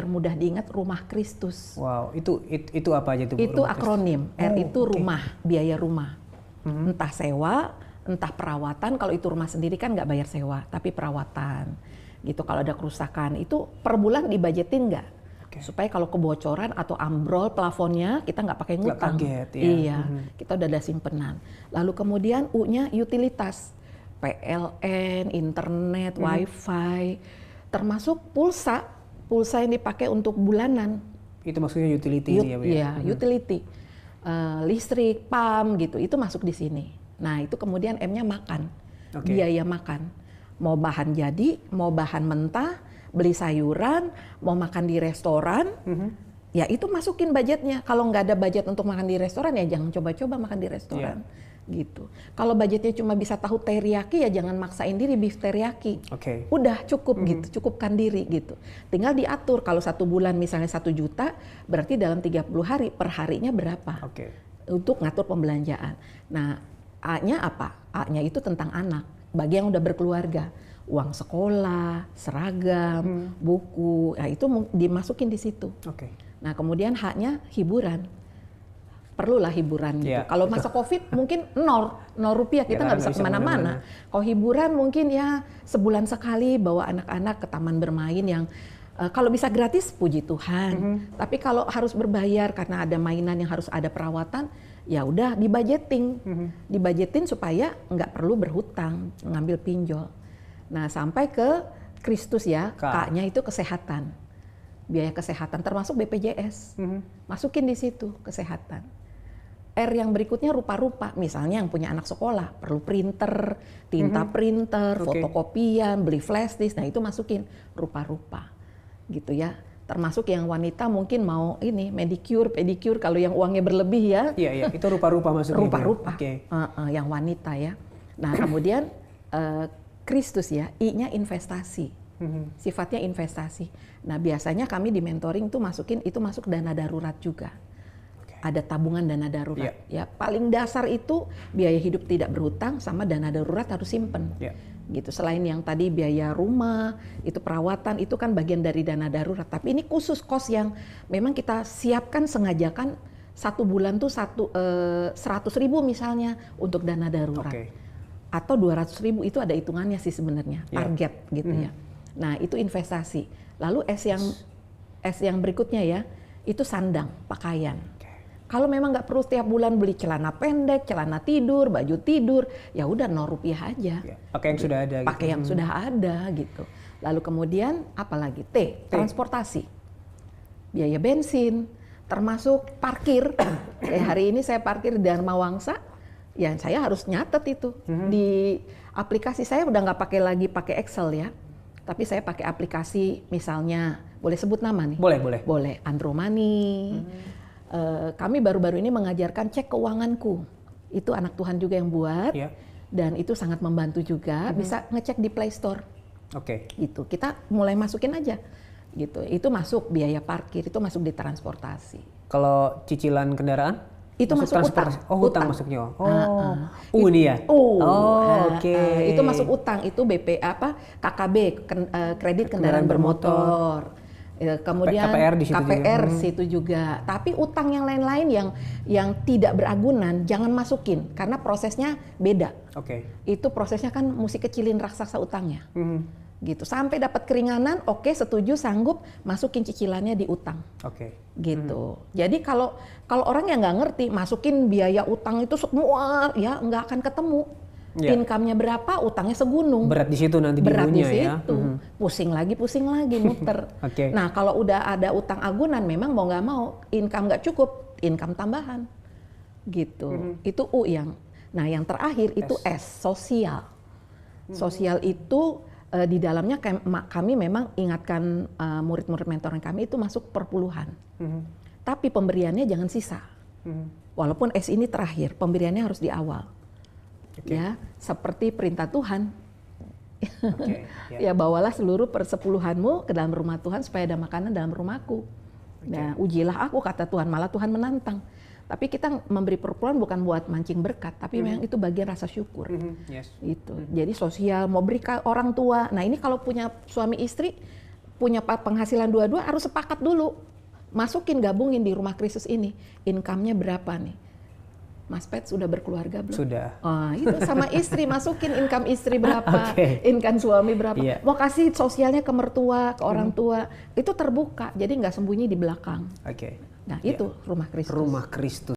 mudah diingat, Rumah Kristus. Wow, itu apa aja itu? Itu Rumah akronim. Kristus? R Oh, itu oke. rumah, biaya rumah. Entah sewa, entah perawatan. Kalau itu rumah sendiri kan nggak bayar sewa, tapi perawatan. Gitu. Kalau ada kerusakan, itu per bulan dibajetin nggak? Oke. Supaya kalau kebocoran atau ambrol plafonnya, kita nggak pakai Nggak ngutang. kaget, ya. Iya, kita udah ada simpenan. Lalu kemudian U-nya utilitas. PLN, internet, wifi, termasuk pulsa yang dipakai untuk bulanan. Itu maksudnya utility ini ya, Bu? Iya, utility, listrik, PAM gitu, itu masuk di sini. Nah itu kemudian M-nya makan, Oke. biaya makan. Mau bahan jadi, mau bahan mentah, beli sayuran, mau makan di restoran, ya itu masukin budgetnya. Kalau nggak ada budget untuk makan di restoran ya jangan coba-coba makan di restoran. Gitu. Kalau budgetnya cuma bisa tahu teriyaki ya jangan maksain diri beef teriyaki. Oke. Udah cukup gitu, cukupkan diri gitu. Tinggal diatur kalau 1 bulan misalnya 1 juta, berarti dalam 30 hari per harinya berapa? Oke. Untuk ngatur pembelanjaan. Nah, A-nya apa? A-nya itu tentang anak. Bagi yang udah berkeluarga, uang sekolah, seragam, buku, nah itu dimasukin di situ. Oke. Nah, kemudian H-nya hiburan. Perlulah hiburan gitu. Iya, Kalau masa Covid mungkin nol rupiah, kita nggak bisa kemana-mana. Kalau hiburan mungkin ya sebulan sekali bawa anak-anak ke taman bermain yang kalau bisa gratis puji Tuhan. Tapi kalau harus berbayar karena ada mainan yang harus ada perawatan, ya udah dibajetin supaya nggak perlu berhutang, ngambil pinjol. Nah sampai ke Kristus ya, K-nya itu kesehatan, biaya kesehatan termasuk BPJS, masukin di situ kesehatan. R yang berikutnya rupa-rupa, misalnya yang punya anak sekolah perlu printer, tinta printer, fotokopian, beli flash disk, nah itu masukin rupa-rupa, gitu ya. Termasuk yang wanita mungkin mau ini manicure, pedicure, kalau yang uangnya berlebih ya. Iya, itu rupa-rupa masuknya. Rupa-rupa, Oke. yang wanita ya. Nah kemudian Kristus ya, I-nya investasi, sifatnya investasi. Nah biasanya kami di mentoring tuh masukin, itu masuk dana darurat juga. Ada tabungan dana darurat. Ya paling dasar itu biaya hidup tidak berhutang sama dana darurat harus simpen. Gitu. Selain yang tadi biaya rumah, itu perawatan itu kan bagian dari dana darurat. Tapi ini khusus kos yang memang kita siapkan sengajakan 1 bulan tuh 100.000 misalnya untuk dana darurat. Atau 200.000 itu ada hitungannya sih sebenarnya, target gitu ya. Nah, itu investasi. Lalu S yang berikutnya ya, itu sandang, pakaian. Kalau memang nggak perlu setiap bulan beli celana pendek, celana tidur, baju tidur, ya udah 0 rupiah aja. Pakai yang sudah ada. Pakai yang sudah ada gitu. Lalu kemudian apalagi T, transportasi, biaya bensin, termasuk parkir. Hari ini saya parkir di Dharma Wangsa, ya saya harus nyatet itu di aplikasi. Saya udah nggak pakai Excel ya, tapi saya pakai aplikasi misalnya, boleh sebut nama nih? Boleh. Andromani. Kami baru-baru ini mengajarkan cek keuanganku. Itu anak Tuhan juga yang buat, dan itu sangat membantu juga. Bisa ngecek di Play Store. Gitu. Kita mulai masukin aja. Gitu. Itu masuk biaya parkir, itu masuk di transportasi. Kalau cicilan kendaraan? Itu masuk utang. Utang masuknya. Ini ya. Itu masuk utang. Itu KKB, kredit kendaraan bermotor. Kemudian KPR situ juga. Tapi utang yang lain-lain yang tidak beragunan jangan masukin karena prosesnya beda. Itu prosesnya kan mesti kecilin raksasa utangnya. Gitu. Sampai dapat keringanan, setuju, sanggup, masukin cicilannya di utang. Gitu. Jadi kalau orang yang nggak ngerti masukin biaya utang itu semua ya nggak akan ketemu. Income-nya berapa, utangnya segunung. Berat di situ nanti berat di situ. Ya. Pusing lagi muter. Nah kalau udah ada utang agunan, memang mau nggak mau income nggak cukup, income tambahan. Gitu. Itu U yang. Nah yang terakhir itu S, sosial. Sosial itu di dalamnya kami memang ingatkan murid-murid mentoring kami itu masuk perpuluhan. Tapi pemberiannya jangan sisa. Walaupun S ini terakhir, pemberiannya harus di awal. Ya, seperti perintah Tuhan. Ya bawalah seluruh persepuluhanmu ke dalam rumah Tuhan supaya ada makanan dalam rumahku. Nah, ujilah aku kata Tuhan, malah Tuhan menantang. Tapi kita memberi perpuluhan bukan buat mancing berkat, tapi memang itu bagian rasa syukur. Itu. Jadi sosial mau beri ke orang tua. Nah, ini kalau punya suami istri punya penghasilan dua-dua harus sepakat dulu. Masukin, gabungin di Rumah Kristus ini. Income-nya berapa nih? Mas Pet sudah berkeluarga belum? Sudah. Oh, itu sama istri, masukin income istri berapa, Oke. income suami berapa. Iya. Mau kasih sosialnya ke mertua, ke orang tua, itu terbuka. Jadi nggak sembunyi di belakang. Oke. Nah, itu Rumah Kristus. Rumah Kristus.